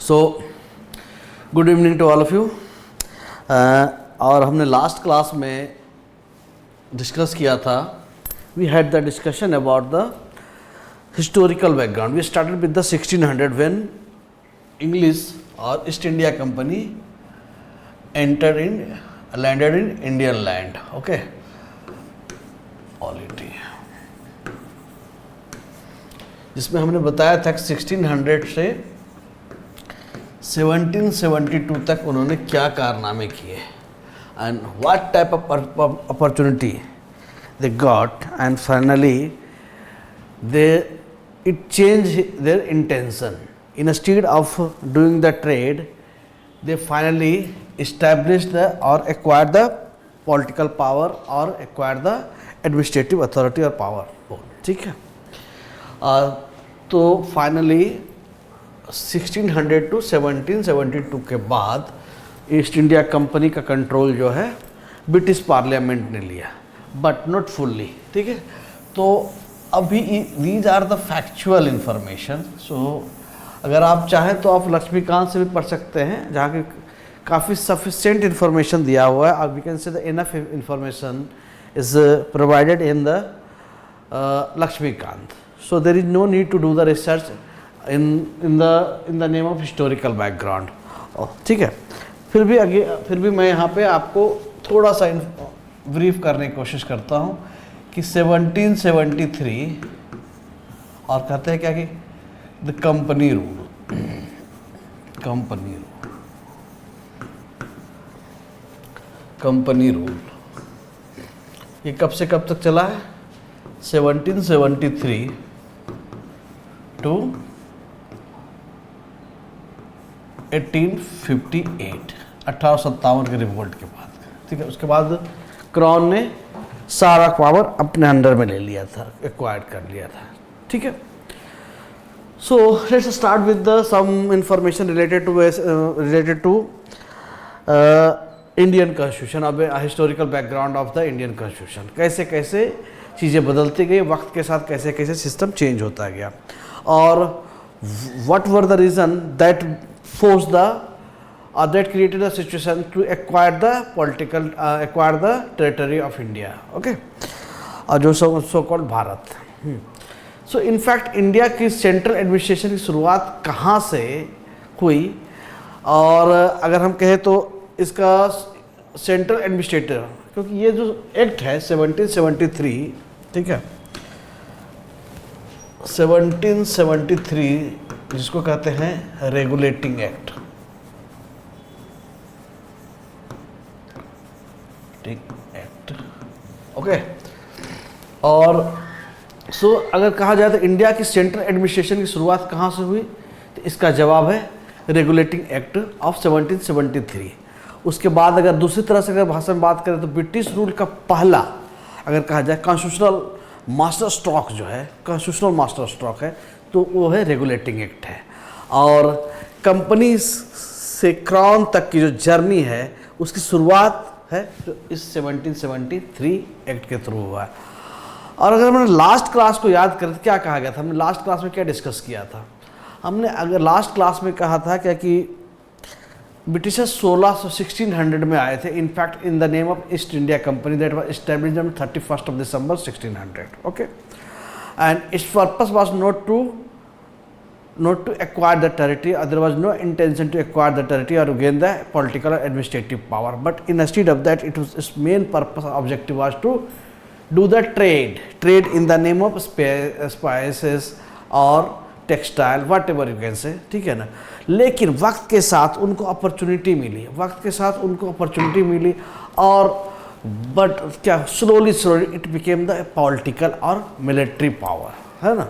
So good evening to all of you. और हमने last class में डिस्कस किया था, we had the discussion about the historical background. We started with the 1600 when English और East India Company landed in Indian land. Okay, polity, जिसमें हमने बताया था कि 1600 से 1772 तक उन्होंने क्या कारनामे किए and what type of opportunity they got and finally it changed their intention. Instead of doing the trade, they finally established or acquired the political power or acquired the administrative authority or power. ठीक है, तो finally 1600 to 1772 के बाद east India company का control जो है British parliament ने लिया, बट नॉट फुल्ली। ठीक है, तो अभी these are the factual information. So अगर आप चाहें तो आप लक्ष्मीकांत से भी पढ़ सकते हैं, जहाँ की काफ़ी सफिशिएंट इंफॉर्मेशन दिया हुआ है। We can say the enough information is provided in the Laxmikanth. So there is no need to do the research in the name of historical background. ठीक है, फिर भी मैं यहाँ पे आपको थोड़ा सा ब्रीफ करने की कोशिश करता हूँ कि 1773 और कहते हैं क्या कि the company rule. Company rule ये कब से कब तक चला है? 1773 टू 1858, 1857 के रिवोल्ट के बाद। ठीक है, उसके बाद क्राउन ने सारा पावर अपने अंडर में ले लिया था, एक्वायर्ड कर लिया था। ठीक है, so let's start with the some information related to Indian constitution. अब historical background of the Indian constitution, कैसे कैसे चीज़ें बदलती गई वक्त के साथ, कैसे कैसे सिस्टम चेंज होता गया, और what were the reason that force the that created a situation to acquire the territory of India. Okay, और जो so called Bharat. So in fact India की सेंट्रल एडमिनिस्ट्रेशन की शुरुआत कहाँ से हुई, और अगर हम कहें तो इसका सेंट्रल एडमिनिस्ट्रेटर, क्योंकि ये जो एक्ट है 1773, ठीक है, 1773 जिसको कहते हैं रेगुलेटिंग एक्ट। एक्ट ओके, और सो अगर कहा जाए तो इंडिया की सेंट्रल एडमिनिस्ट्रेशन की शुरुआत कहाँ से हुई, तो इसका जवाब है रेगुलेटिंग एक्ट ऑफ 1773। उसके बाद अगर दूसरी तरह से अगर भाषा में बात करें तो ब्रिटिश रूल का पहला अगर कहा जाए कॉन्स्टिट्यूशनल मास्टर स्ट्रोक जो है, कॉन्स्टिट्यूशनल मास्टर स्ट्रोक है, तो वो है रेगुलेटिंग एक्ट है। और कंपनी से क्राउन तक की जो जर्नी है उसकी शुरुआत है जो इस 1773 एक्ट के थ्रू हुआ है। और अगर हमने लास्ट क्लास को याद करें तो क्या कहा गया था, हमने लास्ट क्लास में क्या डिस्कस किया था? हमने अगर लास्ट क्लास में कहा था क्या कि ब्रिटिशर्स 1600 में आए थे, in fact in the name of East India company that was established on 31 December 1600। Okay, and it's purpose was not to acquire the territory, there was no intention to acquire the territory or gain the political or administrative power, but instead of that its main purpose or objective was to do the trade in the name of spices or textile, whatever you can say। ठीक है ना, लेकिन वक्त के साथ उनको opportunity मिली, और but क्या slowly it became the political और मिलिट्री पावर, है ना।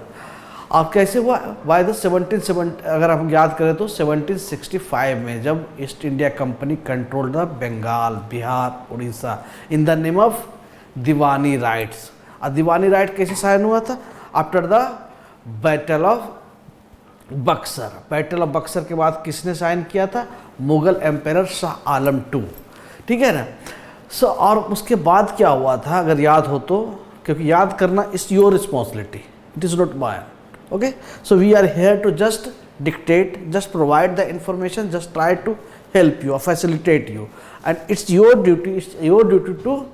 और कैसे हुआ? बाय द 1770, अगर हम याद करें तो 1765 में जब East India Company control the Bengal, Bihar, Orissa in the name of Diwani rights. और दीवानी राइट कैसे साइन हुआ था? After the battle of Buxar. Battle of Buxar के बाद किसने साइन किया था? Mughal empire Shah Alam II। ठीक है ना। सो और उसके बाद क्या हुआ था अगर याद हो तो, क्योंकि याद करना is your responsibility, it is not mine. Okay, so we are here to just dictate, just provide the information, just try to help you or facilitate you, and it's your duty to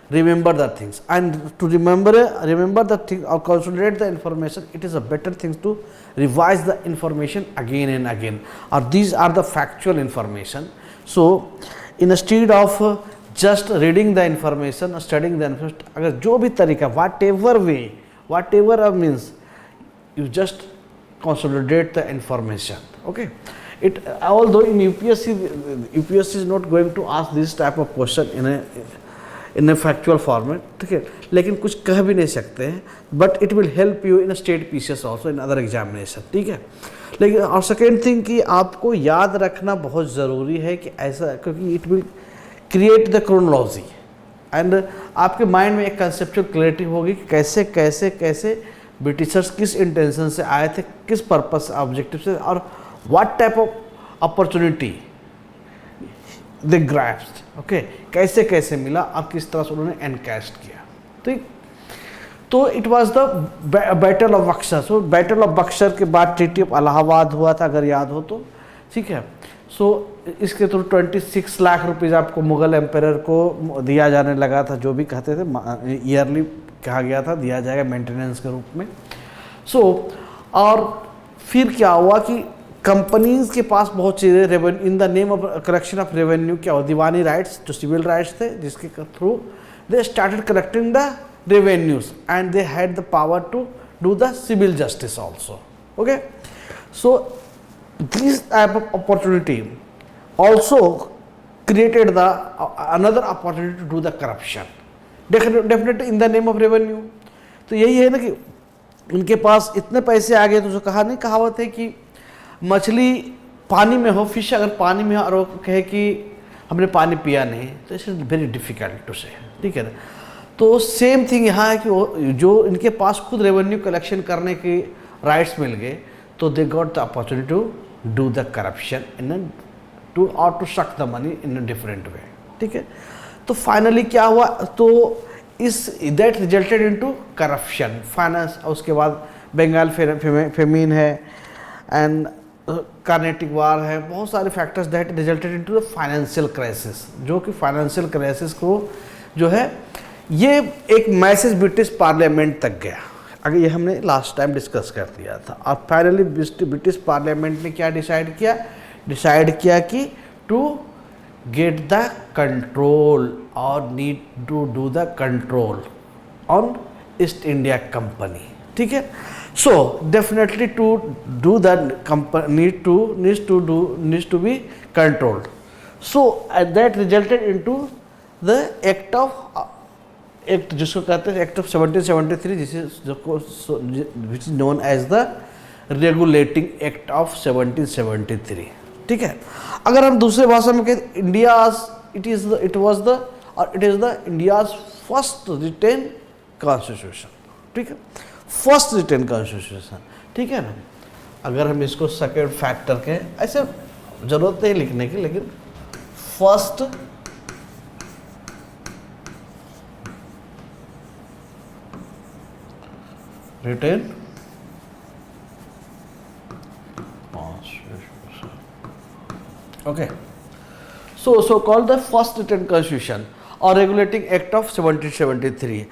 remember the things, and to remember the thing or consolidate the information. It is a better thing to revise the information again and again, or these are the factual information. So instead of just reading the information, studying the information, अगर जो भी तरीका, whatever means, you just consolidate the information. Okay, it, although in UPSC is not going to ask this type of question in a factual format, ठीक है, लेकिन कुछ कह भी नहीं सकते हैं, but it will help you in state PCS also in other examination, ठीक है. लेकिन और सेकेंड थिंग कि आपको याद रखना बहुत ज़रूरी है कि ऐसा, क्योंकि it will create the chronology and आपके माइंड में एक कंसेप्चुअल क्लैरिटी होगी कि कैसे कैसे कैसे ब्रिटिशर्स किस इंटेंशन से आए थे, किस पर्पस ऑब्जेक्टिव से, और what type of opportunity they grabbed, okay, कैसे कैसे मिला और किस तरह से उन्होंने एनकैश किया. ठीक, तो it was the battle of Buxar. So battle of Buxar के बाद ट्रीटी ऑफ इलाहाबाद हुआ था, अगर याद हो तो, ठीक है. सो इसके थ्रू 26 लाख रुपीज़ आपको मुग़ल एम्पायर को दिया जाने लगा था, जो भी कहते थे ईयरली कहा गया था दिया जाएगा मेंटेनेंस के रूप में. सो और फिर क्या हुआ कि कंपनीज के पास बहुत चीज़ें revenue, in the name of collection of revenue, क्या हो, दीवानी राइट्स जो सिविल राइट्स थे, जिसके through they started collecting the revenues and they had the power to do the civil justice also. Okay, so this type of opportunity also created the another opportunity to do the corruption, definitely in the name of revenue. तो यही है ना कि उनके पास इतने पैसे आ गए, तो जो कहा नहीं, कहावत है कि मछली पानी में हो, फिश अगर पानी में हो और वो कहे कि हमने पानी पिया नहीं, तो इट्स वेरी डिफिकल्ट टू से, ठीक है ना. तो सेम थिंग यहाँ है कि जो इनके पास खुद रेवेन्यू कलेक्शन करने के राइट्स मिल गए, तो they got the opportunity to do the corruption in to suck the money in a different way, ठीक है. तो फाइनली क्या हुआ, तो इस that resulted into corruption, finance. उसके बाद बंगाल फेमीन है एंड कार्नेटिक वार है, बहुत सारे factors that resulted into the financial crisis, जो कि फाइनेंशियल क्राइसिस को जो है, ये एक मैसेज ब्रिटिश पार्लियामेंट तक गया. अगर ये हमने लास्ट टाइम डिस्कस कर दिया था. और फाइनली ब्रिटिश पार्लियामेंट ने क्या डिसाइड किया कि टू गेट द कंट्रोल और need to do the control on East India Company, ठीक है. So definitely to do the needs to be controlled. So that resulted into the act जिसको कहते हैं act of 1773, which is known as the regulating act of 1773, ठीक है. अगर हम दूसरे भाषा में कहें, it is the India's first written constitution, ठीक है, फर्स्ट रिटेन कॉन्स्टिट्यूशन, ठीक है ना. अगर हम इसको सेकेंड फैक्टर के, ऐसे जरूरत नहीं लिखने की, लेकिन first written constitution, okay, so called the first written constitution or regulating act of 1773,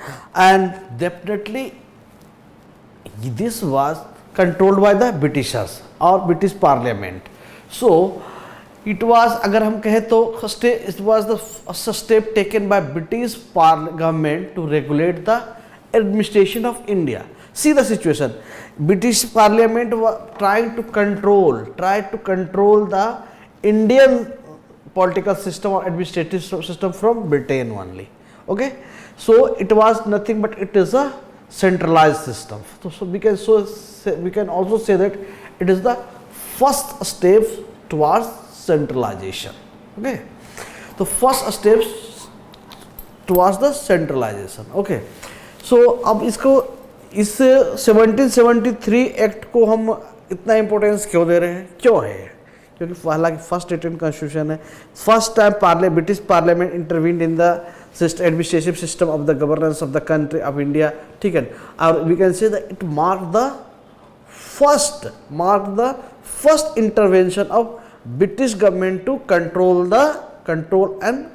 and definitely this was controlled by the Britishers or British Parliament. So it was, अगर हम कहें तो it was the first step taken by British government to regulate the administration of India. See the situation. British Parliament was trying to control the Indian political system or administrative system from Britain only. Okay, so it was nothing but it is a centralized system. So we can also say that it is the first step towards centralization. Okay, the first steps towards the centralization. Okay, so अब इसको इस 1773 act को हम इतना importance क्यों दे रहे हैं, क्यों है, क्योंकि हालांकि फर्स्ट रिटन कॉन्स्टिट्यूशन है, first time British parliament intervened in the administrative system of the governance of the country of India, ठीक है. और we can say that it mark the marked the first intervention of British government to control and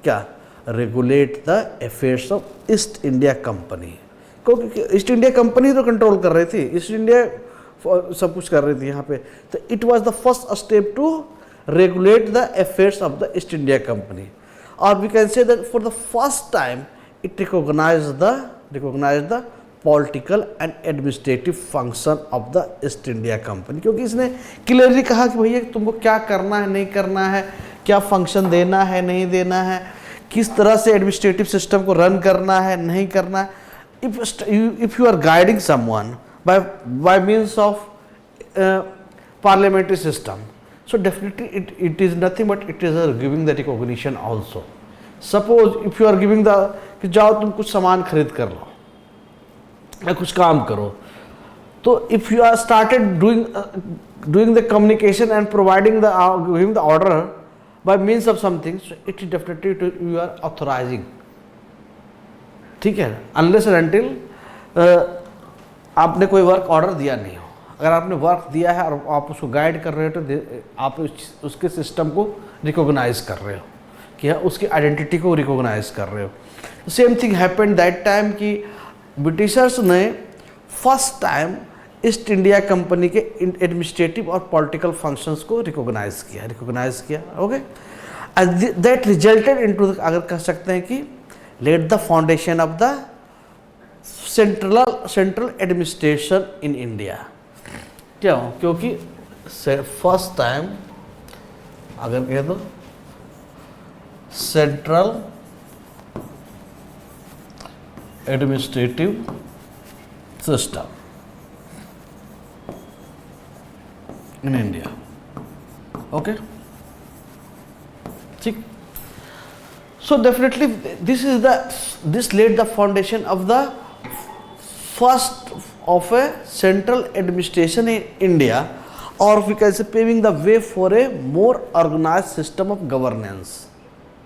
क्या regulate the affairs of East India Company. क्योंकि east India company तो control कर रही थी, east India सब कुछ कर रही थी यहाँ पे। तो it was the first step to regulate the affairs of the East India Company, और we can say that for the first time it recognise the political and administrative function of the East India Company. क्योंकि इसने clearly कहा कि भैया तुमको क्या करना है, नहीं करना है, क्या फंक्शन देना है, नहीं देना है, किस तरह से एडमिनिस्ट्रेटिव सिस्टम को रन करना है, नहीं करना है। If you are guiding someone by means of parliamentary system, so definitely it is nothing but it is giving the recognition also. Suppose if you are giving the कि जाओ तुम कुछ सामान खरीद कर लो या कुछ काम करो, तो if you are started doing the communication and providing the giving the order by means of something, so it is definitely you are authorizing, ठीक है, unless and until आपने कोई वर्क ऑर्डर दिया नहीं हो। अगर आपने वर्क दिया है और आप उसको गाइड कर रहे हो तो आप उसके सिस्टम को रिकॉग्नाइज कर रहे हो, कि उसकी आइडेंटिटी को रिकॉग्नाइज कर रहे हो। Same thing happened that time कि ब्रिटिशर्स ने first time East India Company के एडमिनिस्ट्रेटिव और पॉलिटिकल फंक्शंस को रिकॉग्नाइज किया। ओके, दैट रिजल्टेड इनटू, अगर कह सकते हैं कि let the foundation of the central administration in India. क्यों? क्योंकि फर्स्ट टाइम अगर कह दो central administrative system in India. Okay, ठीक। So definitely this led the foundation of the first of a central administration in India, or we can say paving the way for a more organized system of governance,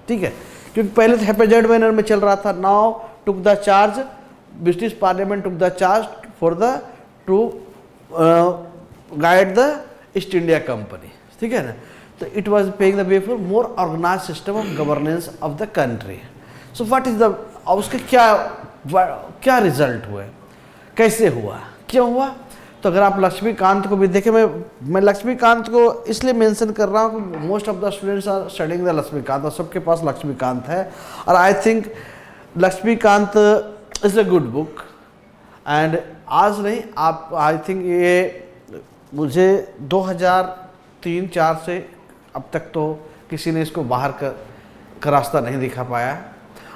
ठीक है। क्योंकि पहले तो हैपेजाइड manner में चल रहा था। Now took the charge, British parliament took the charge for the to guide the East India Company, ठीक है ना। तो it was paying the way for more organise system of governance of the country. So what is the, उसके क्या result हुए, कैसे हुआ, क्यों हुआ? तो अगर आप लक्ष्मीकांत को भी देखें, मैं लक्ष्मीकांत को इसलिए मेंशन कर रहा हूँ कि most of the students are studying the Laxmikanth, और सबके पास लक्ष्मीकांत है। और I think Laxmikanth is a good book, and आज नहीं, आप आई थिंक ये मुझे 2003-04 से अब तक तो किसी ने इसको बाहर का रास्ता नहीं दिखा पाया,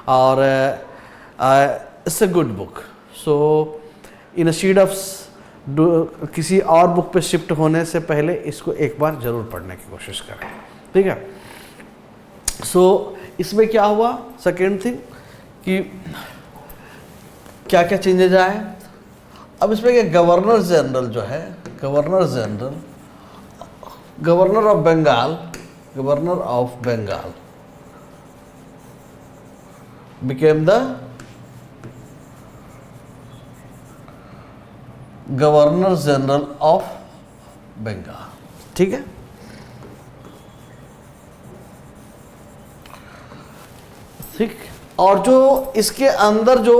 और it's a good book. So in शीड of किसी और बुक पे शिफ्ट होने से पहले इसको एक बार ज़रूर पढ़ने की कोशिश करें, ठीक है। सो इसमें क्या हुआ, सेकेंड थिंग कि क्या क्या चेंजेज आए। अब इसमें क्या, गवर्नर जनरल जो है, governor of Bengal became the governor general of Bengal, ठीक है। ठीक, और जो इसके अंदर जो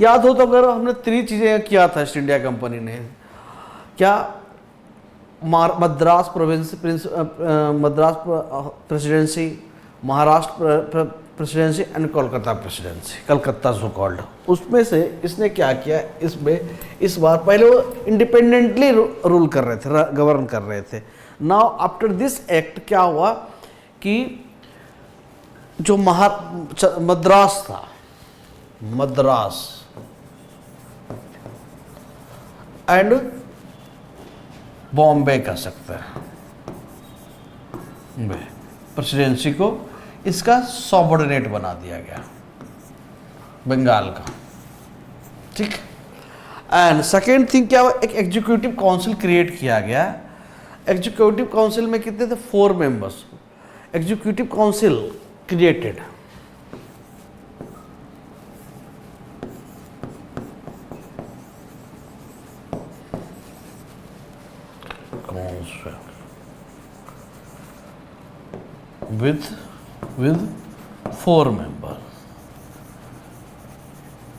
याद हो तो, अगर हमने 3 चीजें किया था ईस्ट इंडिया कंपनी ने, क्या, Madras presidency, Maharashtra presidency and Kolkata presidency, Calcutta so called, उसमें से इसने क्या किया, इसमें इस बार पहले वो इंडिपेंडेंटली रूल कर रहे थे, गवर्न कर रहे थे। नाउ आफ्टर दिस एक्ट क्या हुआ कि जो मद्रास था, मद्रास एंड बॉम्बे कह सकते हैं, प्रेसिडेंसी को इसका सबऑर्डिनेट बना दिया गया बंगाल का, ठीक। एंड सेकेंड थिंग क्या हुआ, एक एग्जीक्यूटिव काउंसिल क्रिएट किया गया। एग्जीक्यूटिव काउंसिल में कितने थे, 4 members. Executive council created, with 4 members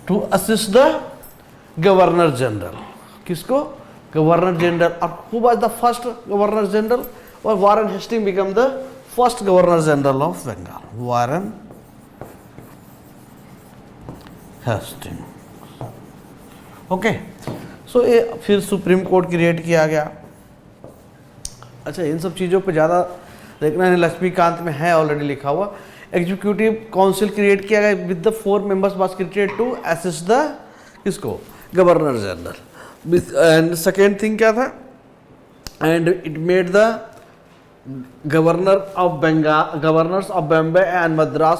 to assist the governor general. किसको? Governor general. और who was the first governor general? और Warren Hasting became the first governor general of Bengal. Warren Hasting. Okay. So ये फिर supreme court create किया गया. अच्छा, इन सब चीज़ों पे ज़्यादा देखना है, लक्ष्मीकांत में है ऑलरेडी लिखा हुआ. एग्जीक्यूटिव काउंसिल क्रिएट किया गया with the 4 members was created to assist the किसको? Governor general. And second thing क्या था? And it made the governor of Bengal, governors of Bombay and Madras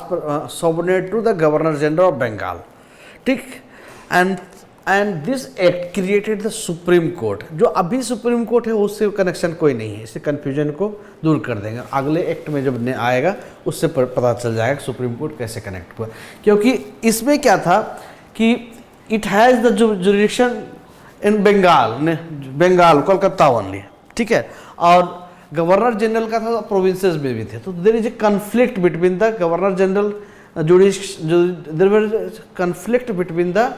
subordinate to the governor general of Bengal. ठीक. And this act created the supreme court. जो अभी supreme court है उससे connection कोई नहीं है, इससे कन्फ्यूजन को दूर कर देंगे. अगले एक्ट में जब आएगा उससे पता चल जाएगा कि सुप्रीम कोर्ट कैसे कनेक्ट हुआ. क्योंकि इसमें क्या था कि it has the jurisdiction in Bengal Kolkata only. ठीक है. और गवर्नर जनरल का था प्रोविंसेस में भी थे. तो there is a conflict between the governor general there was conflict between the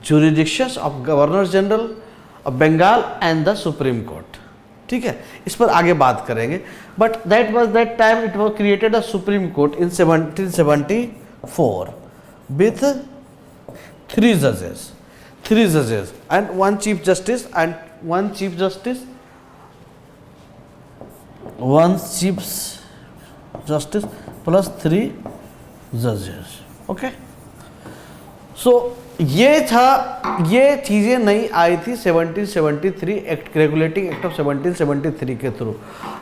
jurisdictions of governor general of Bengal and the Supreme Court. ठीक है, इस पर आगे बात करेंगे. But that was that time it was created a supreme court in 1774 with 3 judges and 1 chief justice plus 3 judges. Okay. So ये चीज़ें नई आई थी 1773 एक्ट, रेगुलेटिंग एक्ट ऑफ 1773 के थ्रू.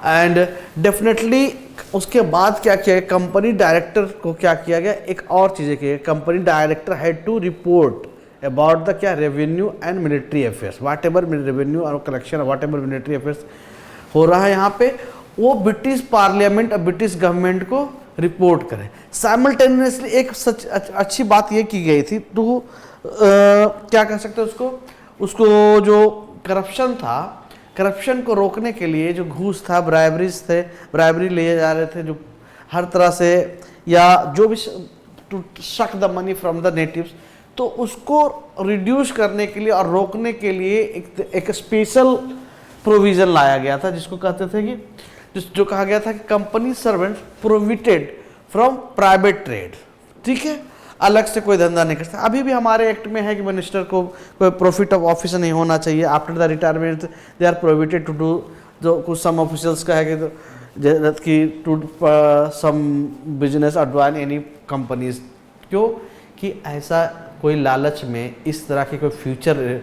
एंड डेफिनेटली उसके बाद क्या किया गया? कंपनी डायरेक्टर को क्या किया गया? एक और चीज़ें की. Company director had to report about the क्या? Revenue and military affairs. Whatever revenue और collection, whatever military affairs हो रहा है यहाँ पे, वो ब्रिटिश पार्लियामेंट और ब्रिटिश गवर्नमेंट को रिपोर्ट करें. साइमल्टेनियसली एक सच अच्छी बात ये की गई थी तो क्या कह सकते हैं उसको जो करप्शन था, करप्शन को रोकने के लिए जो घूस था, ब्राइबरी लिए जा रहे थे जो हर तरह से, या जो भी to suck the money from the natives, तो उसको रिड्यूस करने के लिए और रोकने के लिए एक स्पेशल प्रोविज़न लाया गया था जिसको कहते थे कि जो कहा गया था कि company servant प्रोविटेड from private trade. ठीक है, अलग से कोई धंधा नहीं कर सकता. अभी भी हमारे एक्ट में है कि मिनिस्टर को कोई प्रॉफिट ऑफ ऑफिस नहीं होना चाहिए. After the retirement they are provided to do, जो कुछ सम ऑफिशियल्स का है कि टू सम बिजनेस और ज्वाइन एनी कंपनीज. क्यों? कि ऐसा कोई लालच में, इस तरह के कोई फ्यूचर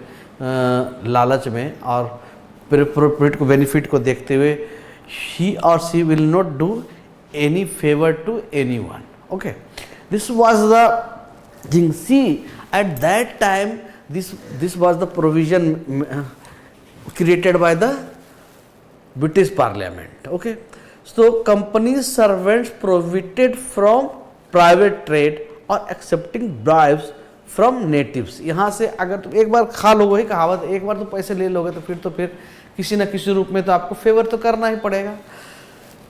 लालच में और प्रॉफिट को, बेनिफिट को देखते हुए he or she will not do any favor to anyone. Okay, this was the thing. See, at that time this was the provision created by the British Parliament. Okay, so company servants prohibited from private trade or accepting bribes from natives. यहाँ से अगर तुम एक बार खा लो, वही कहावत, एक बार तो पैसे ले लोगे तो फिर किसी न किसी रूप में तो आपको फेवर तो करना ही पड़ेगा.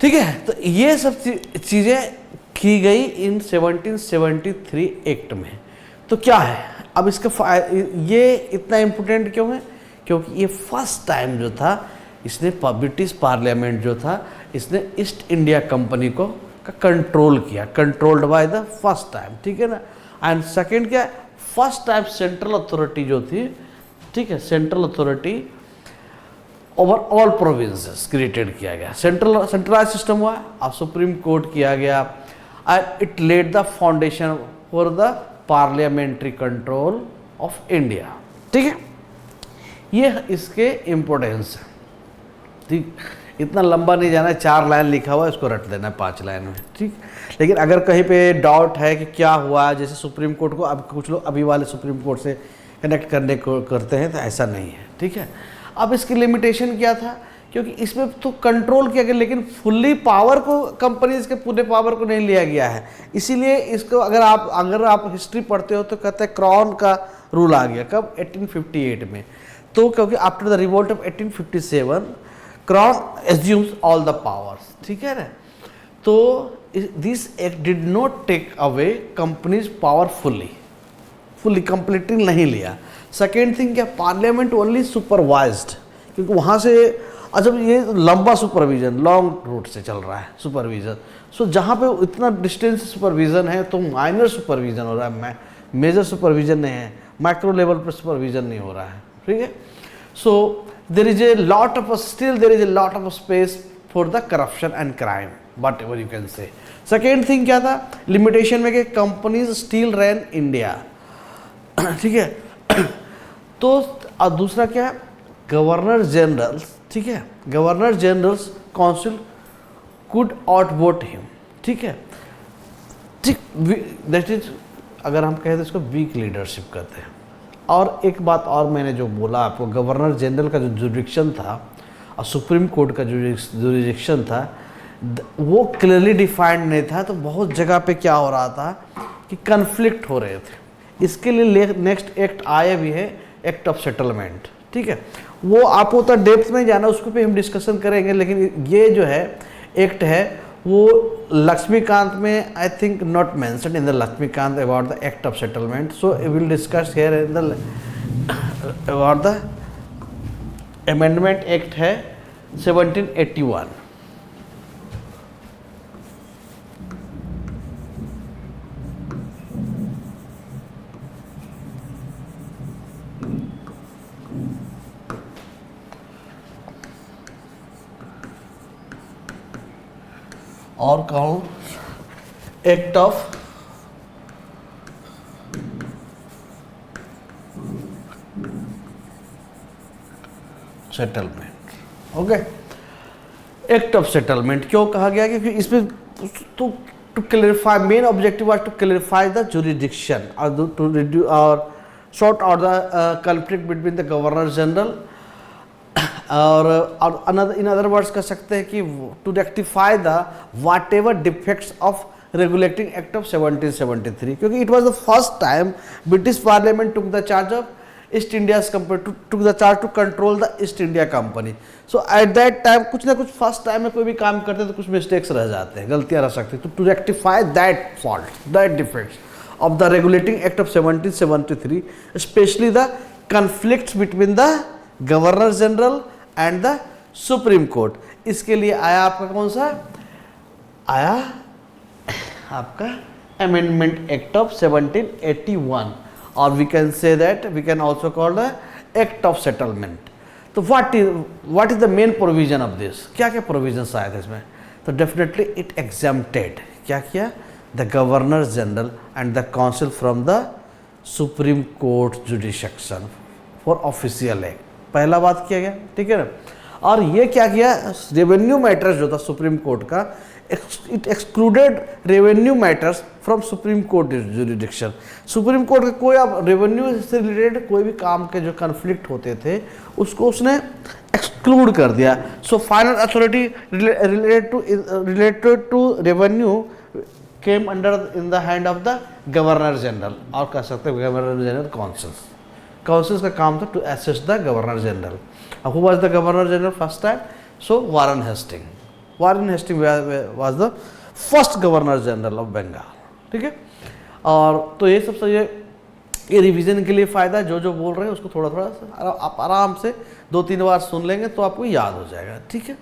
ठीक है, तो ये सब चीज़ें की गई इन 1773 एक्ट में. तो क्या है अब इसका ये इतना इम्पोर्टेंट क्यों है? क्योंकि ये फर्स्ट टाइम जो था इसने ब्रिटिश पार्लियामेंट जो था इसने ईस्ट इंडिया कंपनी को का कंट्रोल किया, controlled by the first time. ठीक है ना. एंड सेकेंड क्या, फर्स्ट टाइम सेंट्रल अथॉरिटी जो थी, ठीक है, central authority over all provinces created किया गया. सेंट्रलाइज सिस्टम हुआ और सुप्रीम कोर्ट किया गया. And it led the foundation for the parliamentary control of India. ठीक है, ये इसके इम्पोर्टेंस है. ठीक, इतना लंबा नहीं जाना है, 4 लाइन लिखा हुआ है, इसको रट देना है 5 लाइन में. ठीक, लेकिन अगर कहीं पे डाउट है कि क्या हुआ, जैसे सुप्रीम कोर्ट को अब कुछ लोग अभी वाले सुप्रीम कोर्ट से कनेक्ट करने को करते हैं, तो ऐसा नहीं है. ठीक है, अब इसकी लिमिटेशन क्या था? क्योंकि इसमें तो कंट्रोल किया गया लेकिन फुल्ली पावर को, कंपनीज के पूरे पावर को नहीं लिया गया है. इसीलिए इसको अगर आप हिस्ट्री पढ़ते हो तो कहते हैं क्राउन का रूल आ गया. कब? 1858 में. तो क्योंकि after the revolt of 1857 crown assumes all the powers, ठीक है ना। तो this act did not take away companies power fully completely नहीं लिया। सेकेंड थिंग क्या, पार्लियामेंट ओनली सुपरवाइज्ड, क्योंकि वहाँ से अच्छा ये लंबा सुपरविजन लॉन्ग रूट से चल रहा है सुपरविजन। सो जहाँ पे इतना डिस्टेंस सुपरविजन है तो माइनर सुपरविजन हो रहा है, मेजर सुपरविजन नहीं है, माइक्रो लेवल पर सुपरविजन नहीं हो रहा है, ठीक है। So there is a lot of still there is a lot of space for the corruption and crime, whatever you can say. Second thing क्या था, लिमिटेशन में कि कंपनीज स्टिल रन इंडिया, ठीक है। तो और दूसरा क्या, गवर्नर जनरल, ठीक है, governor general's council could outvote him, ठीक है, ठीक, दैट इज अगर हम कहें तो इसको वीक लीडरशिप कहते हैं। और एक बात और मैंने जो बोला आपको, गवर्नर जनरल का जो जुरिडिक्शन था और सुप्रीम कोर्ट का जो जुरिडिक्शन था वो क्लियरली डिफाइंड नहीं था, तो बहुत जगह पे क्या हो रहा था कि कन्फ्लिक्ट हो रहे थे। इसके लिए नेक्स्ट एक्ट आया भी है, एक्ट ऑफ सेटलमेंट, ठीक है। वो आपको तो डेप्थ में जाना, उसको पे हम डिस्कशन करेंगे, लेकिन ये जो है एक्ट है वो लक्ष्मीकांत में I think not mentioned in the Laxmikanth about the act of settlement, so we will discuss here in the about the amendment act है 1781। और कहूँ act of settlement, okay. Act of settlement क्यों कहा गया, क्योंकि इसमें to clarify, main objective was to clarify the jurisdiction और to reduce और sort out the conflict between the governor general और अनदर, इन अदर वर्ड्स कह सकते हैं कि to rectify the whatever defects of regulating act of 1773, क्योंकि it was the first time British parliament took the charge of East India Company, took the charge to control the East India Company. So at that time कुछ ना कुछ first time में कोई भी काम करते तो कुछ मिस्टेक्स रह जाते हैं, गलतियां रह सकती हैं, तो to rectify that fault, that defects of the regulating act of 1773, specially the conflicts between the governor general and the supreme Court. इसके लिए आया आपका कौन सा, आया आपका अमेंडमेंट एक्ट ऑफ 1781, और we can say that we can also call the act of settlement. तो what is the main provision of this, क्या क्या प्रोविजंस आए थे इसमें, तो डेफिनेटली इट एग्जेम्प्टेड, क्या किया, the governor general and the council from the supreme court jurisdiction for official act, पहला बात किया गया, ठीक है ना। और ये क्या किया, रेवेन्यू मैटर्स जो था सुप्रीम कोर्ट का, it excluded revenue matters from supreme court jurisdiction. Supreme court के कोई अब रेवेन्यू से रिलेटेड कोई भी काम के जो कन्फ्लिक्ट होते थे उसको उसने एक्सक्लूड कर दिया। So final authority related to revenue came under in the hand of the governor general, और कह सकते हैं गवर्नर जनरल काउंसिल्स। काउंसिल्स का काम था to assist the governor general. Who was the governor general first time, so Warren Hasting, Warren Hasting was the first governor general of Bengal, ठीक है। और तो ये सबसे ये रिवीजन के लिए फ़ायदा, जो बोल रहे हैं उसको थोड़ा थोड़ा आप आराम से 2-3 बार सुन लेंगे तो आपको याद हो जाएगा, ठीक है।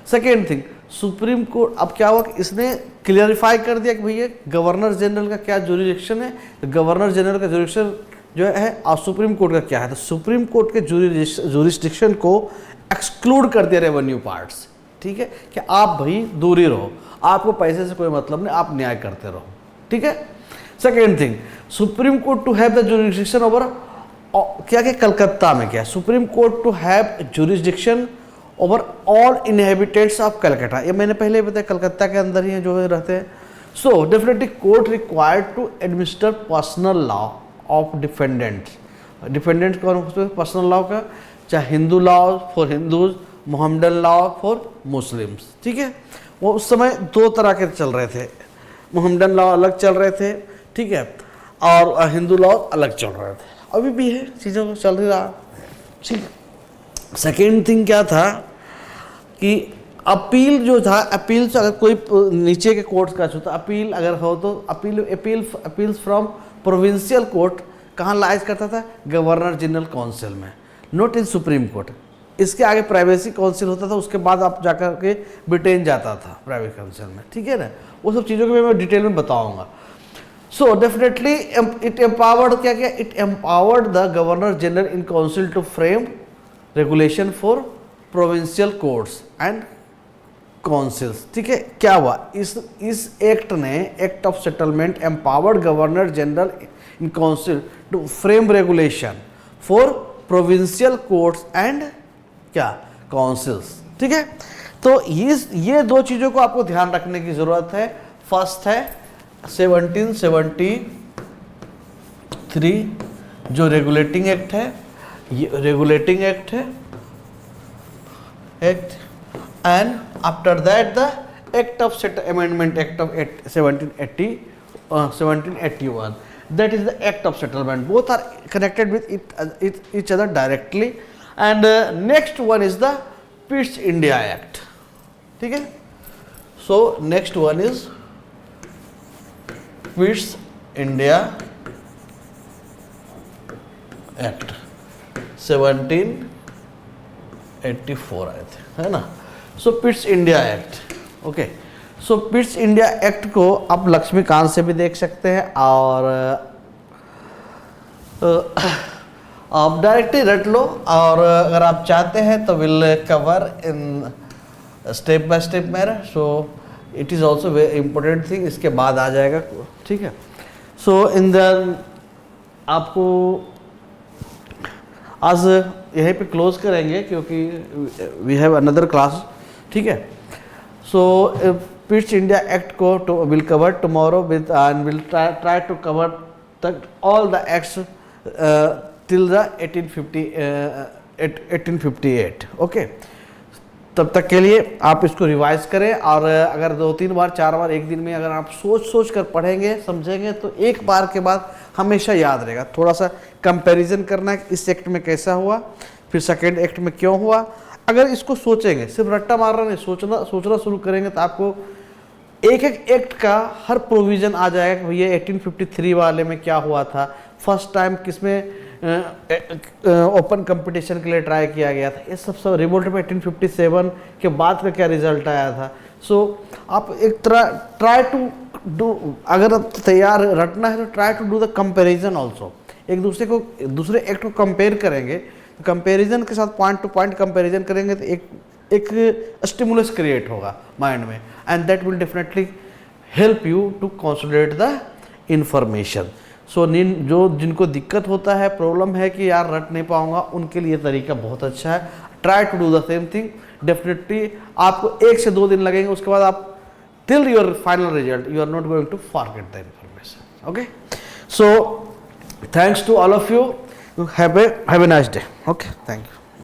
सेकेंड थिंग, सुप्रीम कोर्ट अब क्या हुआ कि इसने क्लियरिफाई कर दिया कि भैया गवर्नर जनरल का क्या जुरिडिक्शन है, तो गवर्नर जनरल का जुरिडिक्शन जो है और सुप्रीम कोर्ट का क्या है, तो सुप्रीम कोर्ट के जुरिडिक्शन को एक्सक्लूड कर दिया रेवेन्यू पार्ट्स, ठीक है, कि आप भाई दूरी रहो, आपको पैसे से कोई मतलब नहीं, आप न्याय करते रहो, ठीक है। Second thing, Supreme Court to have the jurisdiction over, क्या क्या कलकत्ता में क्या, Supreme Court to have jurisdiction over all inhabitants of Calcutta, ये मैंने पहले ही बताया कलकत्ता के अंदर ही जो रहते हैं। So definitely court required to administer personal law of defendants, defendants कौन, पर्सनल लॉ का, चाहे Hindu law for Hindus, Mohammedan law for Muslims, ठीक है। वो उस समय 2 तरह के चल रहे थे, मोहम्मदन लॉ अलग चल रहे थे, ठीक है, और हिंदू लॉ अलग चल रहे थे, अभी भी है, चीज़ों को चल रहा, ठीक है। सेकेंड थिंग क्या था, कि अपील जो था, अपील से अगर कोई नीचे के कोर्ट्स का होता, अपील अगर हो तो अपील्स फ्रॉम प्रोविंशियल कोर्ट कहाँ लाइज करता था? गवर्नर जनरल काउंसिल में, नॉट इन सुप्रीम कोर्ट। इसके आगे प्राइवेसी काउंसिल होता था, उसके बाद आप जाकर के ब्रिटेन जाता था प्राइवेट काउंसिल में, ठीक है ना। वो सब चीज़ों के मैं डिटेल में बताऊंगा। सो डेफिनेटली इट एम्पावर्ड, क्या क्या, it empowered the governor general in council to frame regulation for provincial courts and councils, ठीक है। क्या हुआ, इस एक्ट ने, act of settlement, empowered governor general in council to frame regulation for provincial courts and क्या, councils, ठीक है। तो ये दो चीज़ों को आपको ध्यान रखने की ज़रूरत है। फर्स्ट है 1773 जो रेगुलेटिंग एक्ट है, ये रेगुलेटिंग एक्ट है, act, and after that the act of amendment, act of 1781, that is the act of settlement. Both are connected with each other directly. And next one is the Pitt's India Act, ठीक है। So next one is Pitt's India Act 1784 आए थे, है ना। So Pitt's India Act, okay. सो Pitt's India act को आप लक्ष्मीकांत से भी देख सकते हैं, और आप डायरेक्टली रट लो, और अगर आप चाहते हैं तो will cover in step by step manner. So it is also very important thing, इसके बाद आ जाएगा, ठीक है। सो इन द आपको आज यहीं पे क्लोज करेंगे क्योंकि वी हैव अनदर क्लास, ठीक है। सो Pitt's India Act को will cover tomorrow with and will try to cover all the acts till the 1858, okay. तब तक के लिए आप इसको रिवाइज करें, और अगर 2-3 बार 4 बार एक दिन में अगर आप सोच कर पढ़ेंगे, समझेंगे, तो एक बार के बाद हमेशा याद रहेगा। थोड़ा सा कंपैरिजन करना है, इस एक्ट में कैसा हुआ, फिर सेकेंड एक्ट में क्यों हुआ। अगर इसको सोचेंगे, सिर्फ रट्टा मारना नहीं, सोचना शुरू करेंगे, तो आपको एक एक एक्ट का हर प्रोविज़न आ जाएगा कि भैया 1853 वाले में क्या हुआ था, फर्स्ट टाइम किसमें ओपन कंपटीशन के लिए ट्राई किया गया था, ये सब रिवोल्ट में 1857 के बाद का क्या रिजल्ट आया था। सो आप एक तरह ट्राई टू डू, अगर आप तैयार रटना है तो try to do the comparison also. एक दूसरे एक्ट को कंपेयर करेंगे, तो कंपैरिजन के साथ पॉइंट टू पॉइंट कंपैरिजन करेंगे तो एक स्टिमुलस क्रिएट होगा माइंड में, and that will definitely help you to consolidate the information. So जिनको दिक्कत होता है, प्रॉब्लम है कि यार रट नहीं पाऊंगा, उनके लिए तरीका बहुत अच्छा है। Try to do the same thing, definitely आपको 1 से 2 दिन लगेंगे, उसके बाद आप till your final result you are not going to forget the information, okay. So thanks to all of you, have a nice day, okay, thank you.